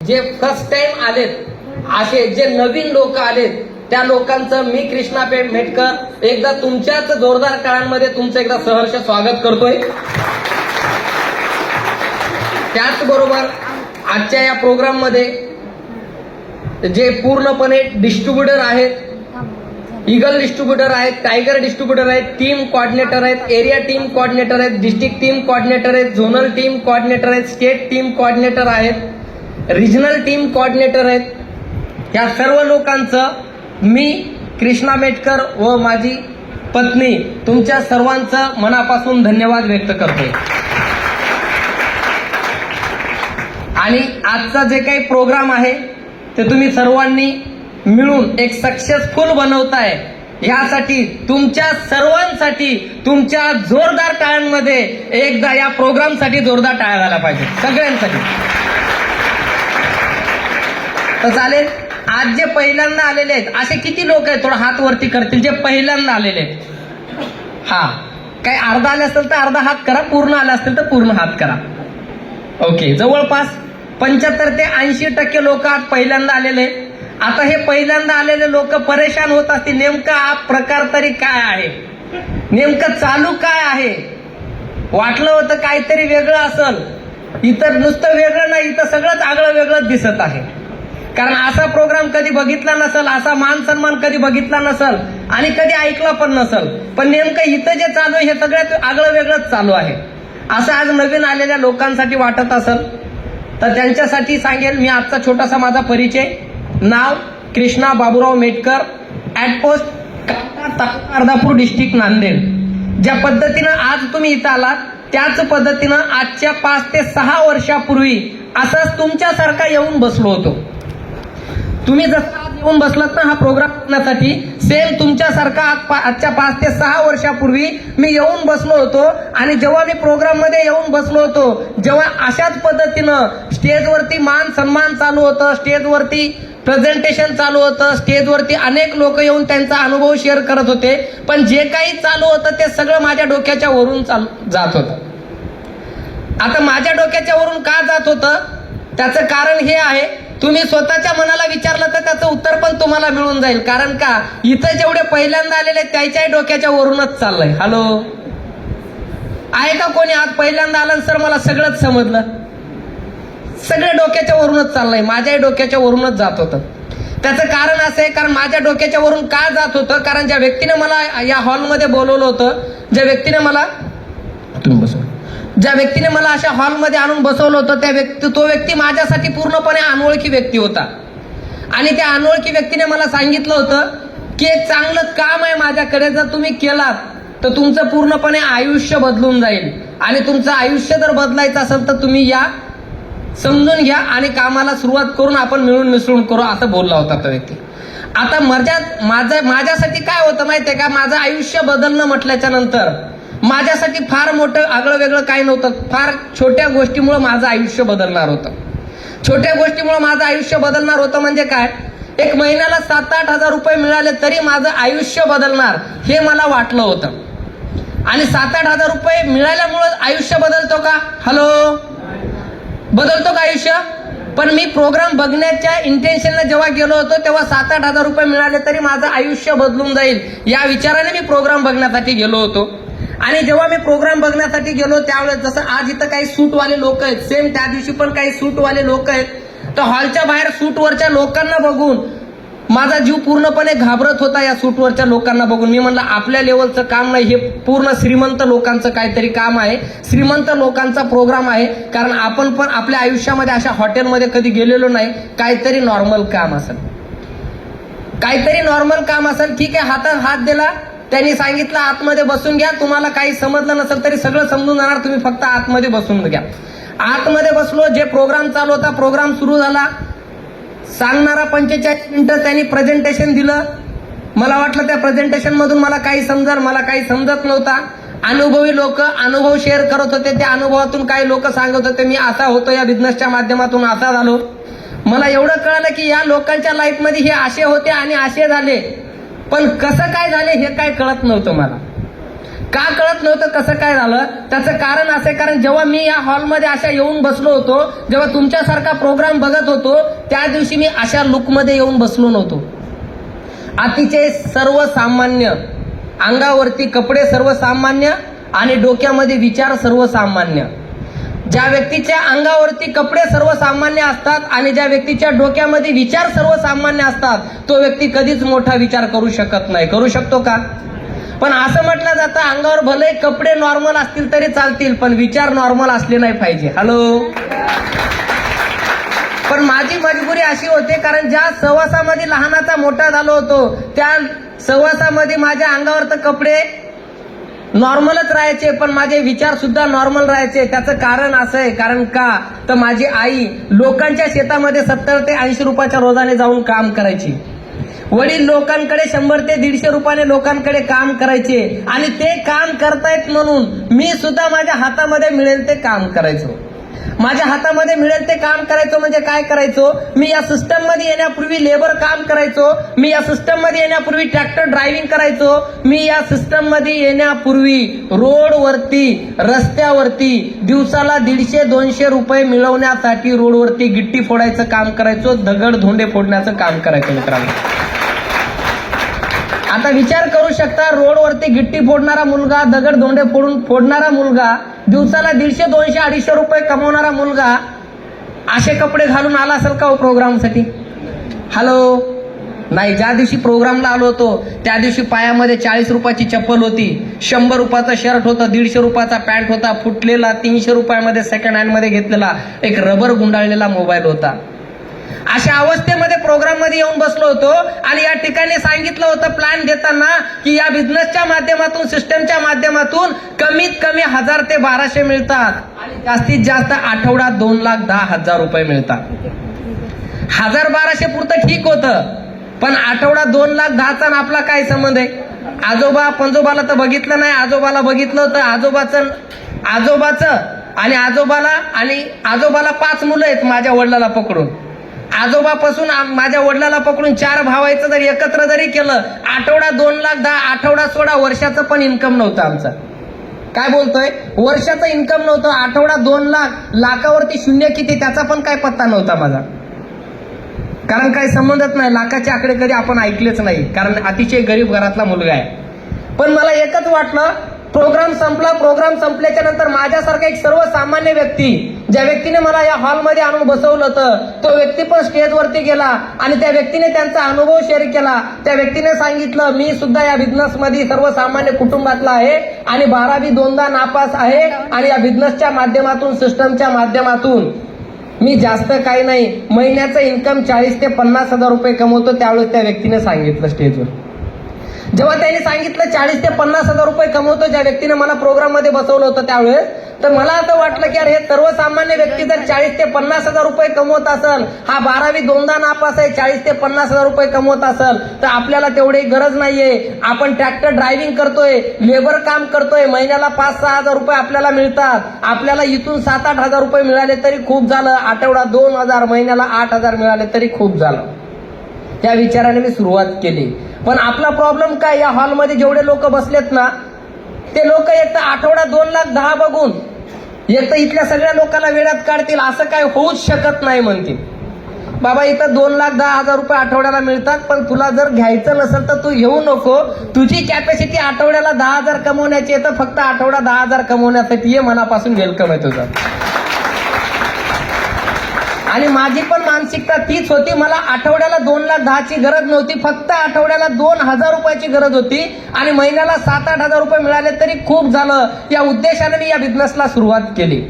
जे first time आलेत, असे जे नवीन लोक आलेत, त्या लोकांचं मी कृष्णा मेटकर एकदा तुमच्याच जोरदार टाळ्यांमध्ये तुमचं एकदा सहर्ष स्वागत करतोय. त्याचबरोबर आजच्या या प्रोग्राम मध्ये जे पूर्णपणे डिस्ट्रीब्युटर आहेत, ईगल डिस्ट्रीब्युटर आहेत, टायगर डिस्ट्रीब्युटर आहेत, टीम कोऑर्डिनेटर आहेत, एरिया टीम कोऑर्डिनेटर आहेत, डिस्ट्रिक्ट टीम कोऑर्डिनेटर आहेत, झोनल टीम कोऑर्डिनेटर आहेत, स्टेट टीम कोऑर्डिनेटर आहेत, रिजनल टीम कोऑर्डिनेटर आहेत. या सर्व लोकांचं मी कृष्णा मेटकर व माझी पत्नी तुमच्या सर्वांचं मनापासून धन्यवाद व्यक्त करतोय. आणि आजचा जे काही प्रोग्राम आहे ते तुम्ही सर्वांनी मिळून एक सक्सेसफुल बनवताय, यासाठी तुमच्या सर्वांसाठी तुमच्या जोरदार टाळ्यांमध्ये एकदा या प्रोग्रामसाठी जोरदार टाळ्या झाल्या पाहिजे सगळ्यांसाठी. तर चालेल. आज जे पहिल्यांदा आलेले आहेत असे किती लोक आहेत, थोडा हात वरती करतील जे पहिल्यांदा आलेले आहेत. हा, काही अर्धा आले असतील तर अर्धा हात करा, पूर्ण आले असतील तर पूर्ण हात करा. ओके, जवळपास 75 ते 80% लोक आज पहिल्यांदा आलेले आहेत. आता हे पहिल्यांदा आलेले लोक परेशान होत असतील, नेमका हा प्रकार तरी काय आहे, नेमकं चालू काय आहे. वाटलं होतं काहीतरी वेगळं असेल, इतर नुसतं वेगळं नाही, इथं सगळंच आगळं वेगळंच दिसत आहे. कारण असा प्रोग्राम कधी बघितला नसल, असा मान सन्मान कधी बघितला नसल आणि कधी ऐकला पण नसल. पण नेमकं इथं जे चालू आहे हे सगळ्यात आगळं वेगळंच चालू आहे असं आज नवीन आलेल्या लोकांसाठी वाटत असेल तर त्यांच्यासाठी सांगेल मी आजचा छोटासा माझा परिचय. नाव Krishna Baburao Metkar, at post Ardhapur, district Nanded. ज्या पद्धतीनं आज तुम्ही इथं आलात त्याच पद्धतीनं आजच्या 5 ते 6 वर्षापूर्वी असंच तुमच्यासारखा येऊन बसलो होतो. तुम्ही जसं आज येऊन बसलात ना हा प्रोग्राम करण्यासाठी, सेम तुमच्यासारखा आजच्या 5 ते 6 वर्षापूर्वी मी येऊन बसलो होतो. आणि जेव्हा मी प्रोग्राम मध्ये येऊन बसलो होतो, जेव्हा अशाच पद्धतीनं स्टेजवरती मान सन्मान चालू होतं, स्टेजवरती प्रेझेंटेशन चालू होतं, स्टेजवरती अनेक लोक येऊन त्यांचा अनुभव शेअर करत होते, पण जे काही चालू होतं ते सगळं माझ्या डोक्याच्या वरून जात होतं. आता माझ्या डोक्याच्या वरून का जात होतं त्याचं कारण हे आहे, तुम्ही स्वतःच्या मनाला विचारलं तर त्याचं उत्तर पण तुम्हाला मिळून जाईल. कारण का, इथं जेवढे पहिल्यांदा आलेले त्याच्याही डोक्याच्या वरूनच चाललंय. हॅलो, आहे का कोणी आज पहिल्यांदा आलं सर मला सगळंच समजलं? सगळं डोक्याच्या वरूनच चाललंय, माझ्याही डोक्याच्या वरूनच जात होतं. त्याचं कारण असं आहे, कारण माझ्या डोक्याच्या वरून का जात होतं, कारण ज्या व्यक्तीने मला या हॉलमध्ये बोलवलं होतं, ज्या व्यक्तीने मला अशा हॉलमध्ये आणून बसवलं होतं, तो व्यक्ती माझ्यासाठी पूर्णपणे अनोळखी व्यक्ती होता. आणि त्या अनोळखी व्यक्तीने मला सांगितलं होतं की एक चांगलं काम आहे माझ्याकडे, जर तुम्ही केलात तर तुमचं पूर्णपणे आयुष्य बदलून जाईल. आणि तुमचं आयुष्य जर बदलायचं असेल तर तुम्ही या, समजून घ्या आणि कामाला सुरुवात करून आपण मिळून मिसळून करू, असं बोलला होता तो व्यक्ती. आता माझ्यासाठी काय होतं माहितीये का, माझं आयुष्य बदलणं म्हटल्याच्या नंतर माझ्यासाठी फार मोठं आगळं वेगळं काही नव्हतं. फार छोट्या गोष्टीमुळे माझं आयुष्य बदलणार होतं. छोट्या गोष्टीमुळे माझं आयुष्य बदलणार होतं म्हणजे काय, एक महिन्याला 7-8 हजार रुपये मिळाले तरी माझं आयुष्य बदलणार हे मला वाटलं होतं. आणि 7-8 हजार रुपये मिळाल्यामुळे आयुष्य बदलतो का? हॅलो, बदलतो का आयुष्य? पण मी प्रोग्राम बघण्याच्या इंटेन्शनने जेव्हा गेलो होतो तेव्हा 7-8 हजार रुपये मिळाले तरी माझं आयुष्य बदलून जाईल या विचाराने मी प्रोग्राम बघण्यासाठी गेलो होतो. आणि जेव्हा मी प्रोग्राम बघण्यासाठी गेलो त्यावेळेस जसं आज इथं काही सूटवाले लोक आहेत, सेम त्या दिवशी पण काही सूटवाले लोक आहेत, तर हॉलच्या बाहेर सूटवरच्या लोकांना बघून माझा जीव पूर्णपणे घाबरत होता. या सूटवरच्या लोकांना बघून मी म्हणलं आपल्या लेवलचं काम नाही, हे पूर्ण श्रीमंत लोकांचं काहीतरी काम आहे, श्रीमंत लोकांचा प्रोग्राम आहे. कारण आपण पण आपल्या आयुष्यामध्ये अशा हॉटेलमध्ये कधी गेलेलो नाही. काहीतरी नॉर्मल काम असेल, काहीतरी नॉर्मल काम असेल. ठीक आहे, हातात हात दिला, त्यांनी सांगितलं आतमध्ये बसून घ्या, तुम्हाला काही समजलं नसेल तरी सगळं समजून जाणार, तुम्ही फक्त आतमध्ये बसून घ्या. आतमध्ये बसलो, जे प्रोग्राम चालू होता प्रोग्राम सुरू झाला. सांगणारा 45 मिनिटं त्यांनी प्रेझेंटेशन दिलं. मला वाटलं त्या प्रेझेंटेशन मधून मला काही समजल, मला काही समजत नव्हता. अनुभवी लोक अनुभव शेअर करत होते, त्या अनुभवातून काही लोक सांगत होते मी असा होतो या बिझनेसच्या माध्यमातून असा झालो. मला एवढं कळलं की या लोकांच्या लाईफमध्ये हे असे होते आणि असे झाले, पण कसं काय झाले हे काय कळत नव्हतं मला. का कळत नव्हतं कसं काय झालं? त्याचं कारण असं आहे, कारण जेव्हा मी या हॉलमध्ये अशा येऊन बसलो होतो, जेव्हा तुमच्यासारखा प्रोग्राम बघत होतो, त्या दिवशी मी अशा लुकमध्ये येऊन बसलो नव्हतो. अतिशय सर्वसामान्य, अंगावरती कपडे सर्वसामान्य आणि डोक्यामध्ये विचार सर्वसामान्य. ज्या व्यक्तीच्या अंगावरती कपडे सर्वसामान्य असतात आणि ज्या व्यक्तीच्या डोक्यामध्ये विचार सर्वसामान्य असतात, तो व्यक्ती कधीच मोठा विचार करू शकत नाही. करू शकतो का? पण असं म्हटलं जातं, अंगावर भले कपडे नॉर्मल असतील तरी चालतील, पण विचार नॉर्मल असले नाही पाहिजे. हॅलो. पण माझी मजबुरी अशी होते, कारण ज्या सहवासामध्ये लहानाचा मोठा झालो होतो, त्या सहवासामध्ये माझ्या अंगावर तर कपडे नॉर्मलच राहायचे, पण माझे विचार सुद्धा नॉर्मल राहायचे. त्याचं कारण असं आहे, कारण का तर माझी आई लोकांच्या शेतामध्ये 70 ते 80 रुपयाच्या रोजाने जाऊन काम करायची. वडील लोकांकडे 100 ते 150 रुपयाने लोकांकडे काम करायचे, आणि ते काम करतायत म्हणून मी सुद्धा माझ्या हातामध्ये मिळेल ते काम करायचो. माझ्या हातामध्ये मिळेल ते काम करायचो म्हणजे काय करायचो? मी या सिस्टम मध्ये येण्यापूर्वी लेबर काम करायचो. मी या सिस्टम मध्ये येण्यापूर्वी ट्रॅक्टर ड्रायव्हिंग करायचो. मी या सिस्टम मध्ये येण्यापूर्वी रोडवरती, रस्त्यावरती दिवसाला 150-200 रुपये मिळवण्यासाठी रोडवरती गिट्टी फोडायचं काम करायचो, दगड धोंडे फोडण्याचं काम करायचो. मित्रांनो, आता विचार करू शकता, रोडवरती गिट्टी फोडणारा मुलगा, दगड धोंडे फोडणारा मुलगा, दिवसाला 150, 200, 250 रुपये कमवणारा मुलगा असे कपडे घालून आला असेल का हो प्रोग्रामसाठी? हॅलो. नाही. ज्या दिवशी प्रोग्रामला आलो होतो त्या दिवशी पायामध्ये 40 रुपयाची चप्पल होती, 100 रुपयाचा शर्ट होता, 150 रुपयाचा पॅन्ट होता, फुटलेला 300 रुपयामध्ये सेकंड हँड मध्ये घेतलेला एक रबर गुंडाळलेला मोबाईल होता. अशा अवस्थेमध्ये प्रोग्राम मध्ये येऊन बसलो होतो, आणि या ठिकाणी सांगितलं होतं प्लॅन देताना की या बिझनेसच्या माध्यमातून, सिस्टमच्या माध्यमातून कमीत कमी 1000 ते 1200 मिळतात, आणि जास्तीत जास्त आठवड्यात 2,10,000 रुपये मिळतात. 1000-1200 पुरतं ठीक होतं, पण आठवड्यात 2,10,000 आपला काय संबंध आहे? आजोबा पंजोबाला तर बघितलं नाही, आजोबाला बघितलं होतं. आजोबाचं आणि आजोबाला 5 मुलं आहेत माझ्या वडिलाला पकडून. आजोबापासून माझ्या वडिलाला पकडून 4 भावायचं जर एकत्र जरी केलं, आठवडा 2,10,000, आठवडा सोडा, वर्षाचं पण इन्कम नव्हतं आमचं. काय बोलतोय? वर्षाचं इन्कम नव्हतं. आठवडा 2 लाख, लाखावरती शून्य किती त्याचा पण काय पत्ता नव्हता माझा, कारण काही संबंधच नाही. लाखाचे आकडे कधी आपण ऐकलेच नाही, कारण अतिशय गरीब घरातला मुलगा आहे. पण मला एकच वाटलं, प्रोग्राम संपला. प्रोग्राम संपल्याच्या नंतर माझ्यासारखा एक सर्वसामान्य व्यक्ती, ज्या व्यक्तीने मला या हॉलमध्ये आणून बसवलं होतं, तो व्यक्ती पण स्टेजवरती गेला आणि त्या व्यक्तीने त्यांचा अनुभव शेअर केला. त्या व्यक्तीने सांगितलं, मी सुद्धा या बिझनेसमध्ये सर्वसामान्य कुटुंबातला आहे आणि 12वी 2दा नापास आहे, आणि या बिझनेसच्या माध्यमातून, सिस्टमच्या माध्यमातून मी जास्त काही नाही, महिन्याचं इन्कम 40 ते 50,000 रुपये कमवतो. त्यावेळेस त्या व्यक्तीने सांगितलं स्टेजवर, जेव्हा त्यांनी सांगितलं 40 ते 50,000 रुपये कमवतो, ज्या व्यक्तीने मला प्रोग्राम मध्ये बसवलं होतं त्यावेळेस, तर मला असं वाटलं की अरे हे सर्वसामान्य व्यक्ती जर 40 ते 50,000 रुपये कमवत असेल, हा 12वी 2दा नापास आहे, 40 ते 50,000 रुपये कमवत असेल, तर आपल्याला तेवढी गरज नाहीये. आपण ट्रॅक्टर ड्रायव्हिंग करतोय, लेबर काम करतोय, महिन्याला 5-6 रुपये आपल्याला मिळतात. आपल्याला इथून 7-8 रुपये मिळाले तरी खूप झालं, आठवडा 2,000, महिन्याला 8,000 मिळाले तरी खूप झालं. त्या विचाराने मी सुरुवात केली. पण आपला प्रॉब्लेम काय, या हॉलमध्ये जेवढे लोक बसलेत ना, ते लोक एक तर आठवडा 2,10,000 बघून एक तर इथल्या सगळ्या लोकांना वेळात काढतील, असं काय होऊच शकत नाही म्हणतील. बाबा इथं 2,10,000 रुपये आठवड्याला मिळतात, पण तुला जर घ्यायचं नसेल तर तू येऊ नको. तुझी कॅपॅसिटी आठवड्याला 10,000 कमवण्याची आहे, तर फक्त आठवडा 10,000 कमवण्यासाठी ये, मनापासून वेलकम आहे तुझं. आणि माझी पण मानसिकता तीच होती. मला आठवड्याला 2,10,000ची गरज नव्हती, फक्त आठवड्याला 2,000 रुपयाची गरज होती, आणि महिन्याला 7-8 रुपये मिळाले तरी खूप झालं. या उद्देशाने मी या बिझनेसला सुरुवात केली.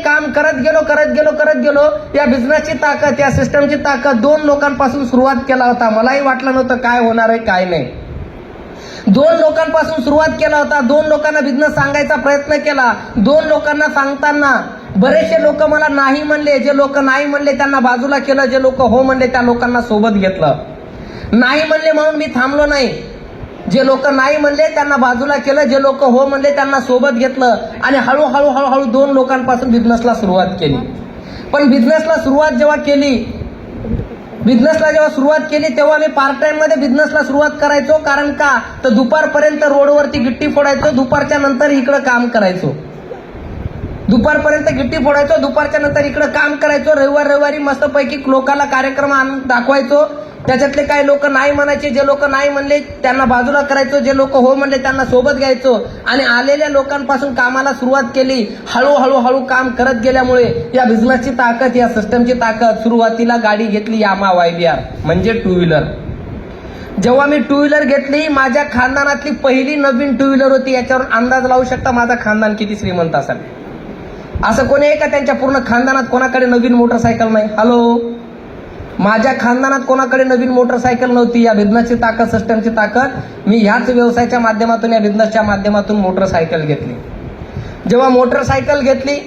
काम करत गेलो. या बिझनेसची ताकद, या सिस्टमची ताकद 2 लोकांपासून सुरुवात केला होता. मलाही वाटलं नव्हतं काय होणार आहे काय नाही. 2 लोकांपासून सुरुवात केला होता. 2 लोकांना बिझनेस सांगायचा प्रयत्न केला. 2 लोकांना सांगताना बरेचसे लोक मला नाही म्हणले. जे लोक नाही म्हणले त्यांना बाजूला केलं, जे लोक हो म्हणले त्या लोकांना सोबत घेतलं. नाही म्हणले म्हणून मी थांबलो नाही. जे लोक नाही म्हणले त्यांना बाजूला केलं, जे लोक हो म्हणले त्यांना सोबत घेतलं, आणि हळूहळू 2 लोकांपासून बिझनेसला सुरुवात केली. पण बिझनेसला सुरुवात जेव्हा केली, बिझनेसला जेव्हा सुरुवात केली तेव्हा मी पार्ट टाइम मध्ये बिझनेसला सुरुवात करायचो. कारण का तर दुपारपर्यंत रोडवरती गिट्टी फोडायचो, दुपारच्या नंतर इकडं काम करायचो. दुपारपर्यंत गिट्टी फोडायचो, दुपारच्या नंतर इकडं काम करायचो. रविवारी मस्तपैकी लोकांना कार्यक्रम दाखवायचो. त्याच्यातले काही लोक नाही म्हणायचे, जे लोक नाही म्हणले त्यांना बाजूला करायचो, जे लोक हो म्हणले त्यांना सोबत घ्यायचो आणि आलेल्या लोकांपासून कामाला सुरुवात केली. हळूहळू काम करत गेल्यामुळे या बिझनेसची ताकद, या सिस्टमची ताकद. सुरुवातीला गाडी घेतली यामा YBR म्हणजे टू व्हीलर. जेव्हा मी टू व्हीलर घेतली, माझ्या खानदानातली पहिली नवीन टू व्हीलर होती. याच्यावर अंदाज लावू शकता माझा खानदान किती श्रीमंत असेल. असं कोणी आहे का त्यांच्या पूर्ण खानदानात कोणाकडे नवीन मोटरसायकल नाही? हॅलो, माझ्या खानदानात कोणाकडे नवीन मोटरसायकल नव्हती. या बिझनेसची ताकद, सिस्टमची ताकद. मी ह्याच व्यवसायाच्या माध्यमातून, या बिझनेसच्या माध्यमातून मोटरसायकल घेतली. जेव्हा मोटरसायकल घेतली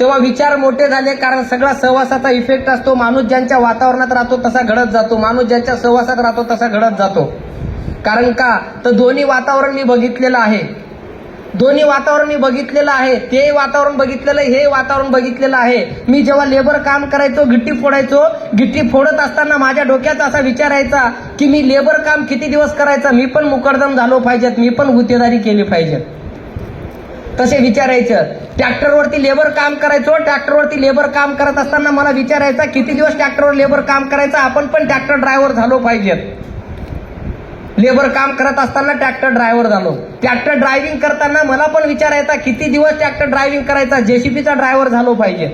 तेव्हा विचार मोठे झाले. कारण सगळा सहवासाचा इफेक्ट असतो. माणूस ज्यांच्या वातावरणात राहतो तसा घडत जातो, माणूस ज्यांच्या सहवासात राहतो तसा घडत जातो. कारण का तर दोन्ही वातावरण मी बघितलेलं आहे. दोन्ही वातावरण मी बघितलेलं आहे. ते वातावरण बघितलेलं, हे वातावरण बघितलेलं आहे. मी जेव्हा लेबर काम करायचो, गिट्टी फोडायचो, गिट्टी फोडत असताना माझ्या डोक्यात असा विचार यायचा की मी लेबर काम किती दिवस करायचं, मी पण मुकरदम झालो पाहिजेत, मी पण गुत्तेदारी केली पाहिजे. तसे विचारायचं. ट्रॅक्टरवरती लेबर काम करायचो. ट्रॅक्टरवरती लेबर काम करत असताना मला विचारायचा किती दिवस ट्रॅक्टरवर लेबर काम करायचं, आपण पण ट्रॅक्टर ड्रायव्हर झालो पाहिजेत. लेबर काम करत असताना ट्रॅक्टर ड्रायव्हर झालो. ट्रॅक्टर ड्रायव्हिंग करताना मला पण विचारायचा किती दिवस ट्रॅक्टर ड्रायव्हिंग करायचा, जेसीबीचा ड्रायव्हर झालो पाहिजे.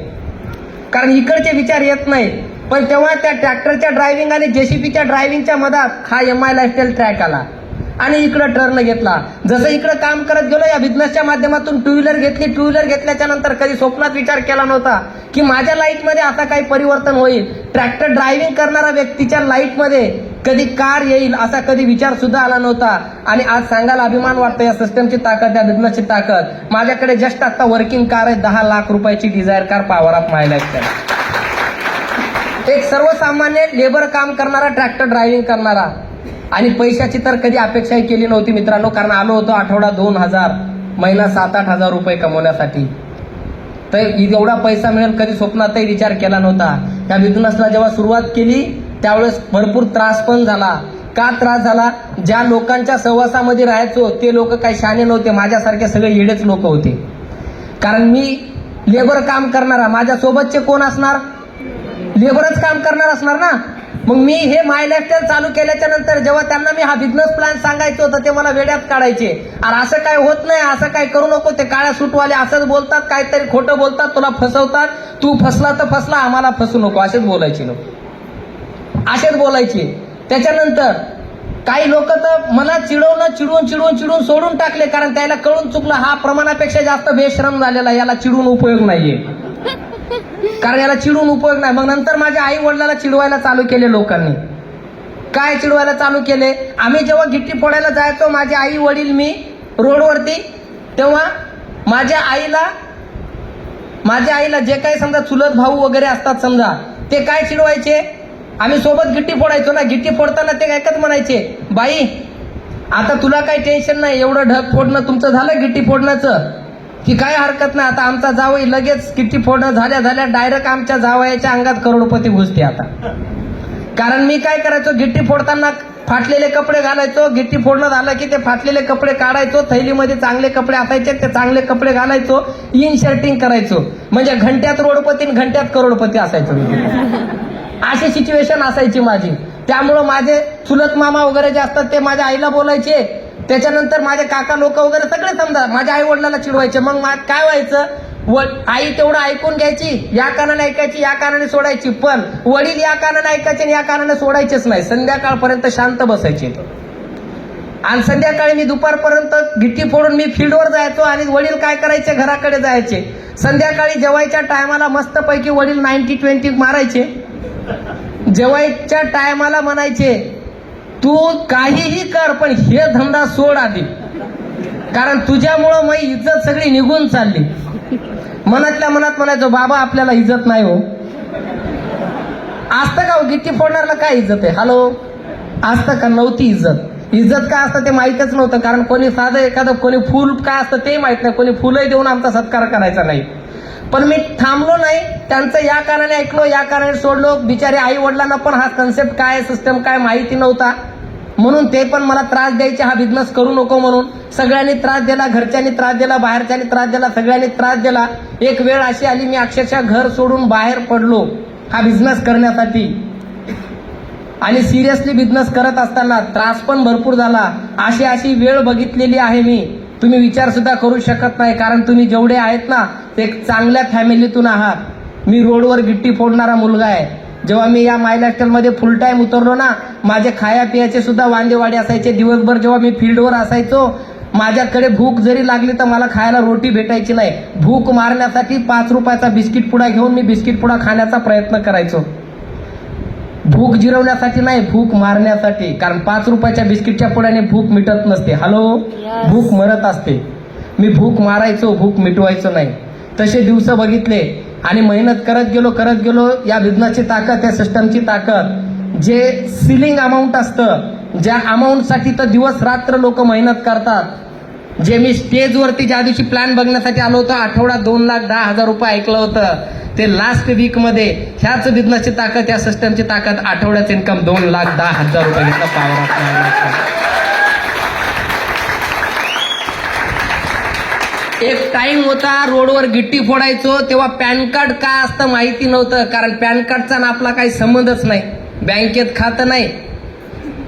कारण इकडचे विचार येत नाहीत. पण तेव्हा त्या ट्रॅक्टरच्या ड्रायव्हिंग आणि जेसीबीच्या ड्रायव्हिंगच्या मधात हा MI लाईफस्टाईल ट्रॅक आला आणि इकडं टर्न घेतला. जसं इकडं काम करत गेलो, या बिझनेसच्या माध्यमातून टू व्हीलर घेतली. टू व्हीलर घेतल्याच्या नंतर कधी स्वप्नात विचार केला नव्हता की माझ्या लाईफमध्ये आता काही परिवर्तन होईल. ट्रॅक्टर ड्रायव्हिंग करणाऱ्या व्यक्तीच्या लाईफमध्ये कधी कार येईल असा कधी विचार सुद्धा आला नव्हता. आणि आज सांगायला अभिमान वाटतो या सिस्टमची ताकद, या बिझनेसची ताकद. माझ्याकडे जस्ट आता वर्किंग कार आहे, 10 लाख रुपयाची Dzire car, power of my lifestyle. एक सर्वसामान्य लेबर काम करणारा, ट्रॅक्टर ड्रायव्हिंग करणारा. आणि पैशाची तर कधी अपेक्षाही केली नव्हती मित्रांनो. कारण आलो होतो आठवडा 2000, महिना 7-8 हजार रुपये कमवण्यासाठी. तर एवढा पैसा मिळेल कधी स्वप्नातही विचार केला नव्हता. या बिझनेसला जेव्हा सुरुवात केली त्यावेळेस भरपूर त्रास पण झाला. का त्रास झाला? ज्या लोकांच्या सहवासामध्ये राहायचो ते लोक काही शहाणे नव्हते, माझ्यासारखे सगळे येडेच लोक होते. कारण मी लेबर काम करणारा, माझ्या सोबतचे कोण असणार? लेबरच काम करणार असणार ना. मग मी हे माय लाईफस्टाईल चालू केल्याच्या नंतर जेव्हा त्यांना मी हा बिझनेस प्लॅन सांगायचो तर ते मला वेड्यात काढायचे. अरे असं काय होत नाही, असं काय करू नको, ते काळ्या सूटवाले असंच बोलतात, काहीतरी खोटं बोलतात, तुला फसवतात, तू फसला तर फसला, आम्हाला फसू नको, असेच बोलायचे लोक, असेच बोलायचे. त्याच्यानंतर काही लोक तर मला चिडून सोडून टाकले. कारण त्याला कळून चुकलं हा प्रमाणापेक्षा जास्त बेशरम झालेला, याला चिडून उपयोग नाहीये. कारण याला चिडून उपयोग नाही. मग नंतर माझ्या आई वडिलाला चिडवायला चालू केले लोकांनी. काय चिडवायला चालू केले? आम्ही जेव्हा गिट्टी फोडायला जायचो, माझे आई वडील मी रोडवरती, तेव्हा माझ्या आईला जे काही समजा चुलत भाऊ वगैरे असतात समजा, ते काय चिडवायचे, आम्ही सोबत गिट्टी फोडायचो ना, गिट्टी फोडताना ते एकच म्हणायचे, बाई आता तुला काही टेन्शन नाही, एवढं ढग फोडणं तुमचं झालं गिट्टी फोडण्याचं की काय हरकत नाही. आता आमचा जावई लगेच गिट्टी फोडणं झाल्या डायरेक्ट आमच्या जावयाच्या अंगात करोडपती घुसते आता. कारण मी काय करायचो, गिट्टी फोडताना फाटलेले कपडे घालायचो. गिट्टी फोडणं झालं की ते फाटलेले कपडे काढायचो, थैलीमध्ये चांगले कपडे असायचे ते चांगले कपडे घालायचो, इन शर्टिंग करायचो. म्हणजे घंट्यात रोडपती आणि घंट्यात करोडपती असायचो. अशी सिच्युएशन असायची माझी. त्यामुळं माझे चुलत मामा वगैरे जे असतात ते माझ्या आईला बोलायचे. त्याच्यानंतर माझे काका लोक वगैरे सगळे समजा माझ्या आई वडिलांना चिडवायचे. मग काय व्हायचं, आई तेवढं ऐकून घ्यायची, या कानाने ऐकायची, या कानाने सोडायची. पण वडील या कानाने ऐकायचे आणि या कानाने सोडायचेच नाही. संध्याकाळपर्यंत शांत बसायचे. आणि संध्याकाळी मी दुपारपर्यंत गिट्टी फोडून मी फील्डवर जायचो आणि वडील काय करायचे, घराकडे जायचे. संध्याकाळी जेवायच्या टायमाला मस्तपैकी वडील 90-20 मारायचे. जेवायच्या टायमाला म्हणायचे, तू काहीही कर पण हे धंदा सोड आधी, कारण तुझ्यामुळं माझी इज्जत सगळी निघून चालली. मनातल्या मनात म्हणायचो, बाबा आपल्याला इज्जत नाही हो. असतं का हो, गिट्टी फोडणारला काय इज्जत आहे? हॅलो, असतं का? नव्हती इज्जत. इज्जत काय असतं ते माहीतच नव्हतं. कारण कोणी साधं एखादं कोणी फुल काय असतं ते माहित नाही, कोणी फुलही देऊन आमचा सत्कार करायचा नाही. पण मी थांबलो नाही, त्यांचं या कारणाने ऐकलो, या कारणाने सोडलो. बिचारे आई वडिलांना पण हा कन्सेप्ट काय, सिस्टम काय माहिती नव्हता, म्हणून ते पण मला त्रास द्यायचे, हा बिझनेस करू नको म्हणून. सगळ्यांनी त्रास दिला, घरच्यांनी त्रास दिला, बाहेरच्यांनी त्रास दिला, सगळ्यांनी त्रास दिला. एक वेळ अशी आली, मी अक्षरशः घर सोडून बाहेर पडलो हा बिझनेस करण्यासाठी. आणि सिरियसली बिझनेस करत असताना त्रास पण भरपूर झाला. अशी वेळ बघितलेली आहे मी, तुम्ही विचार सुद्धा करू शकत नाही. कारण तुम्ही जेवढे आहेत ना ते एक चांगल्या फॅमिलीतून आहात. मी रोडवर गिट्टी फोडणारा मुलगा आहे. जेव्हा मी या माय लाईफस्टाईलमध्ये फुल टाइम उतरलो ना, माझे खाया पियाचे सुद्धा वांदेवाडी असायचे. दिवसभर जेव्हा मी फील्डवर असायचो, माझ्याकडे भूक जरी लागली तर मला खायला रोटी भेटायची नाही. भूक मारण्यासाठी 5 रुपयाचा बिस्किट पुडा घेऊन मी बिस्किट पुडा खाण्याचा प्रयत्न करायचो. भूक जिरवण्यासाठी नाही, भूक मारण्यासाठी. कारण 5 रुपयाच्या बिस्किटच्या पुड्याने भूक मिटत नसते. हॅलो, भूक मरत असते. मी भूक मारायचो, भूक मिटवायचो नाही. तसे दिवस बघितले आणि मेहनत करत गेलो. या बिझनेसची ताकद, त्या सिस्टमची ताकद, जे सिलिंग अमाऊंट असतं, ज्या अमाऊंटसाठी तर दिवस रात्र लोक मेहनत करतात. जे मी स्टेजवरती ज्या दिवशी प्लॅन बघण्यासाठी आलो होतो, आठवडा 2,10,000 रुपये ऐकलं होतं, ते लास्ट वीक मध्ये ह्याच बिझनेसची ताकद, या सिस्टमची ताकद, आठवड्याचं इन्कम 2,10,000 रुपये घेतलं. पॉवर ऑफ माय. एक टाइम होता रोडवर गिट्टी फोडायचो, तेव्हा पॅन कार्ड काय असतं माहिती नव्हतं. कारण पॅन कार्डचा ना आपला काही संबंधच नाही, बँकेत खातं नाही,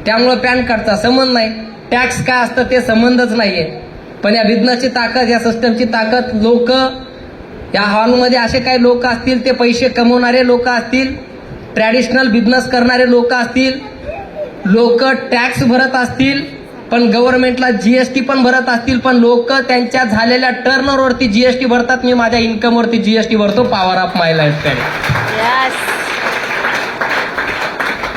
त्यामुळं पॅन कार्डचा संबंध नाही. टॅक्स काय असतं ते संबंधच नाहीये. पण या बिझनेसची ताकद, या सिस्टमची ताकद, लोक या हॉलमध्ये असे काही लोक असतील, ते पैसे कमवणारे लोक असतील, ट्रॅडिशनल बिझनेस करणारे लोक असतील, लोक टॅक्स भरत असतील, पण गव्हर्नमेंटला जीएसटी पण भरत असतील, पण लोक त्यांच्या झालेल्या टर्नओव्हरवरती जीएसटी भरतात. मी माझ्या इन्कमवरती जीएसटी भरतो. Power of my lifestyle.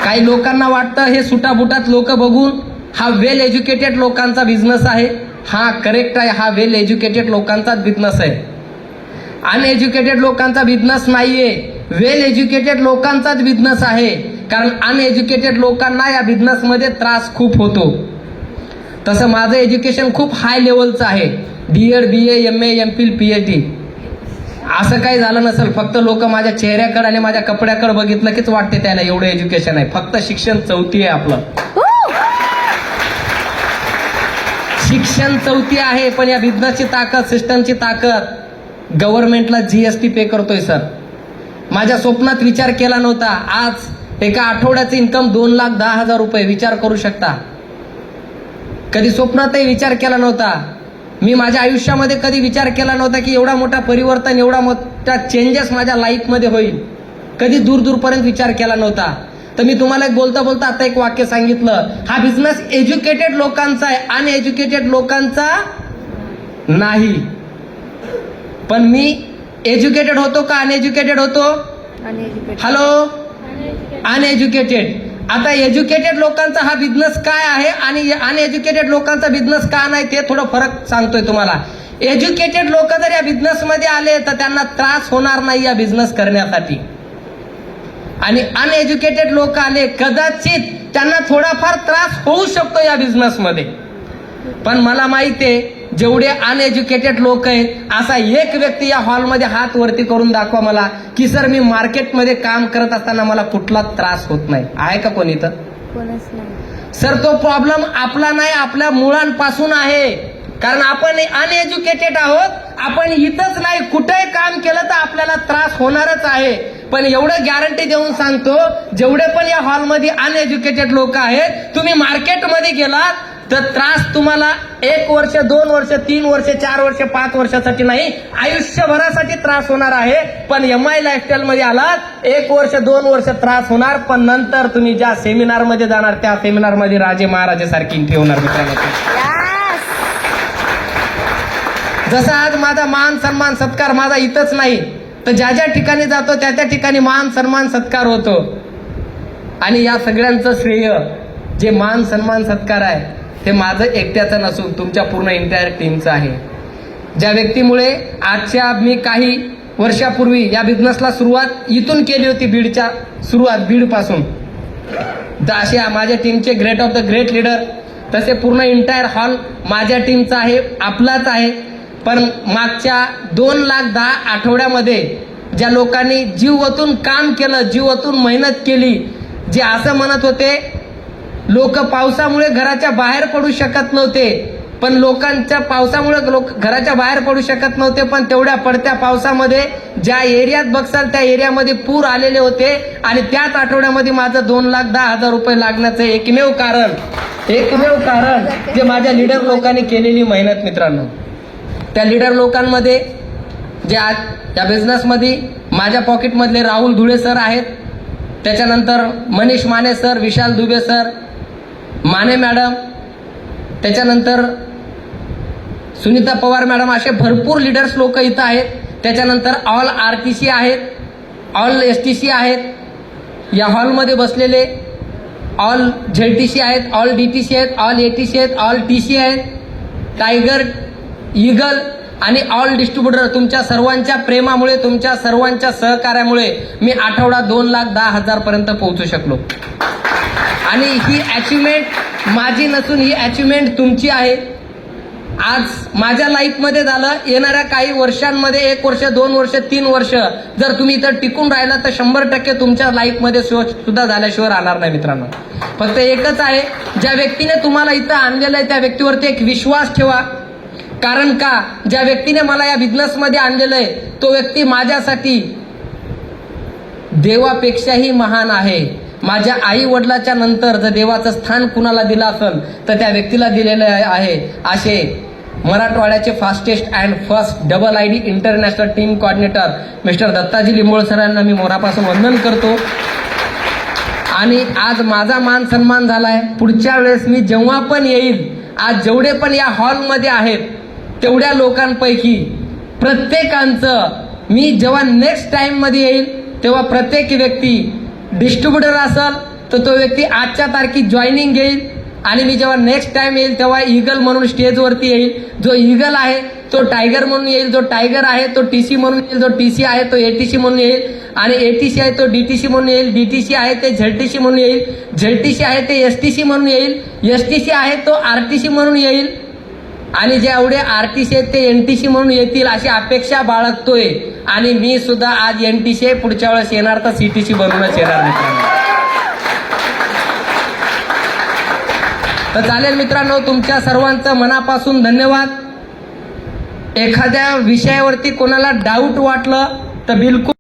काही लोकांना वाटतं हे सुटाबुटात लोक बघून हा वेल एज्युकेटेड लोकांचा बिझनेस आहे. हा करेक्ट आहे, हा वेल एज्युकेटेड लोकांचाच बिझनेस आहे. अनएज्युकेटेड लोकांचा बिझनेस नाहीये, वेल एज्युकेटेड लोकांचाच बिझनेस आहे. कारण अनएज्युकेटेड लोकांना या बिझनेसमध्ये त्रास खूप होतो. तसं माझं एज्युकेशन खूप हाय लेवलचं आहे. D Ed, BA, MA, MPhil, PhD. असं काही झालं नसेल. फक्त लोक माझ्या चेहऱ्याकडे आणि माझ्या कपड्याकडे बघितलं कीच वाटते त्याला एवढं एज्युकेशन आहे. फक्त शिक्षण 4थी आहे आपलं. शिक्षण 4थी आहे, पण या बिझनेसची ताकद, सिस्टमची ताकद, गव्हर्नमेंटला जीएसटी पे करतोय सर. माझ्या स्वप्नात विचार केला नव्हता. आज एका आठवड्याचं इन्कम 2,10,000 रुपये. विचार करू शकता. कधी स्वप्नातही विचार केला नव्हता. मी माझ्या आयुष्यामध्ये कधी विचार केला नव्हता की एवढा मोठा परिवर्तन, एवढा मोठा चेंजेस माझ्या लाईफमध्ये होईल. कधी दूरपर्यंत विचार केला नव्हता. तर मी तुम्हाला एक बोलता आता एक वाक्य सांगितलं. हा बिझनेस एज्युकेटेड लोकांचा आहे, अनएज्युकेटेड लोकांचा नाही. पण मी एज्युकेटेड होतो का अनएज्युकेटेड होतो? Hello, uneducated. आता एज्युकेटेड लोकांचा हा बिझनेस काय आहे आणि अनएज्युकेटेड लोकांचा बिझनेस का नाही ते थोडं फरक सांगतोय तुम्हाला. एज्युकेटेड लोक जर या बिझनेसमध्ये आले तर त्यांना त्रास होणार नाही या बिझनेस करण्यासाठी. आणि अनएज्युकेटेड लोक आले, कदाचित त्यांना थोडाफार त्रास होऊ शकतो या बिझनेसमध्ये. पण मला माहिती आहे जेवढे अनएज्युकेटेड लोक आहेत, असा एक व्यक्ती या हॉलमध्ये हात वरती करून दाखवा मला की सर मी मार्केटमध्ये काम करत असताना मला कुठला त्रास होत नाही. आहे का कोणी? तर कोणच नाही सर. तो प्रॉब्लेम आपला नाही, आपल्या मुळांपासून आहे. कारण आपण अनएज्युकेटेड आहोत. आपण इथंच नाही, कुठेही काम केलं तर आपल्याला त्रास होणारच आहे. पण एवढं गॅरंटी देऊन सांगतो, जेवढे पण या हॉलमध्ये अनएज्युकेटेड लोक आहेत, तुम्ही मार्केटमध्ये गेलात तर त्रास तुम्हाला 1 वर्ष, 2 वर्ष, 3 वर्ष, 4 वर्ष, 5 वर्षासाठी नाही, आयुष्यभरासाठी त्रास होणार आहे. पण MI लाईफस्टाईल मध्ये आलात 1 वर्ष, 2 वर्ष त्रास होणार, पण नंतर तुम्ही ज्या सेमिनार मध्ये जाणार त्या सेमिनार मध्ये राजे महाराजे सारखी एंट्री होणार मित्रांनो. जसा आज माझा मान सन्मान सत्कार माझा इथंच नाही, तर ज्या ज्या ठिकाणी जातो त्या त्या ठिकाणी मान सन्मान सत्कार होतो. आणि या सगळ्यांचं श्रेय, जे मान सन्मान सत्कार आहे, ते माझं एकट्याचं नसून तुमच्या पूर्ण एंटायर टीमचं आहे. ज्या व्यक्तीमुळे आजच्या मी काही वर्षापूर्वी या बिझनेसला सुरुवात इथून केली होती, बीडच्या सुरुवात, बीड पासून. असे माझ्या टीमचे great of the great leader, तसे पूर्ण एंटायर हॉल माझ्या टीमचा आहे, आपलाच आहे. पण मागच्या 2,10,000 आठवड्यामध्ये ज्या लोकांनी जीव ओतून काम केलं, जीव ओतून मेहनत केली, जे असं म्हणत होते लोक पावसामुळे घराच्या बाहेर पडू शकत नव्हते, पण लोकांच्या पावसामुळे लोक घराच्या बाहेर पडू शकत नव्हते, पण तेवढ्या पडत्या पावसामध्ये ज्या एरियात बघसाल त्या एरियामध्ये पूर आलेले होते आणि त्याच आठवड्यामध्ये माझं 2,10,000 रुपये लागण्याचं एकमेव कारण जे माझ्या लीडर लोकांनी केलेली मेहनत मित्रांनो. त्या लीडर लोकांमध्ये जे आज त्या बिझनेसमध्ये माझ्या पॉकेटमधले राहुल धुळे सर आहेत, त्याच्यानंतर मनीष माने सर, विशाल दुबे सर, माने मॅडम, त्याच्यानंतर सुनीता पवार मॅडम, असे भरपूर लीडर्स लोक इथं आहेत. त्याच्यानंतर ऑल RTC आहेत, ऑल STC आहेत, या हॉलमध्ये बसलेले ऑल ZTC आहेत, ऑल DTC आहेत, ऑल ATC आहेत, ऑल TC आहेत, टायगर, ईगल आणि ऑल डिस्ट्रीब्युटर. तुमच्या सर्वांच्या प्रेमामुळे, तुमच्या सर्वांच्या सहकार्यामुळे मी आठवडा 2,10,000 पर्यंत पोहोचू शकलो. आणि ही अचिव्हमेंट माझी नसून ही अचिव्हमेंट तुमची आहे. आज माझ्या लाईफमध्ये झालं, येणाऱ्या काही वर्षांमध्ये 1 वर्ष, 2 वर्ष, 3 वर्ष जर तुम्ही इथं टिकून राहिला तर 100% तुमच्या लाईफमध्ये सुद्धा झाल्याशिवाय राहणार नाही मित्रांनो. फक्त एकच आहे, ज्या व्यक्तीने तुम्हाला इथं आणलेलं आहे त्या व्यक्तीवरती एक विश्वास ठेवा. कारण का, ज्या व्यक्तीने मला या बिझनेसमध्ये आणलेलं आहे तो व्यक्ती माझ्यासाठी देवापेक्षाही महान आहे. माझ्या आई वडिलाच्या नंतर जर देवाचं स्थान कुणाला दिलं असेल तर त्या व्यक्तीला दिलेलं आहे. असे मराठवाड्याचे fastest and first double ID international team coordinator mister Dattaji Limbol सरांना मी मोरापासून वंदन करतो. आणि आज माझा मान सन्मान झालाय. पुढच्या वेळेस मी जेव्हा पण येईल, आज जेवढे पण या हॉलमध्ये आहेत तेवढ्या लोकांपैकी प्रत्येकांचं मी जेव्हा नेक्स्ट टाइम मध्ये येईल तेव्हा प्रत्येक व्यक्ती डिस्ट्रीब्युटर असेल तर तो व्यक्ती आजच्या तारखेत जॉईनिंग घेईल. आणि मी जेव्हा नेक्स्ट टाइम येईल तेव्हा ईगल म्हणून स्टेजवरती येईल. जो ईगल आहे तो टायगर म्हणून येईल, जो टायगर आहे तो TC म्हणून येईल, जो TC आहे तो ATC म्हणून येईल, आणि ATC आहे तो DTC म्हणून येईल, DTC आहे ते ZTC म्हणून येईल, ZTC आहे ते STC म्हणून येईल, STC आहे तो RTC म्हणून येईल, आणि जे एवढे RTC आहेत ते NTC म्हणून येतील अशी अपेक्षा बाळगतोय. आणि मी सुद्धा आज NTC पुढच्या वेळेस येणार तर CTC बनवूनच येणार मित्रांनो. तर चालेल मित्रांनो, तुमच्या सर्वांचं मनापासून धन्यवाद. एखाद्या विषयावरती कोणाला डाऊट वाटलं तर बिलकुल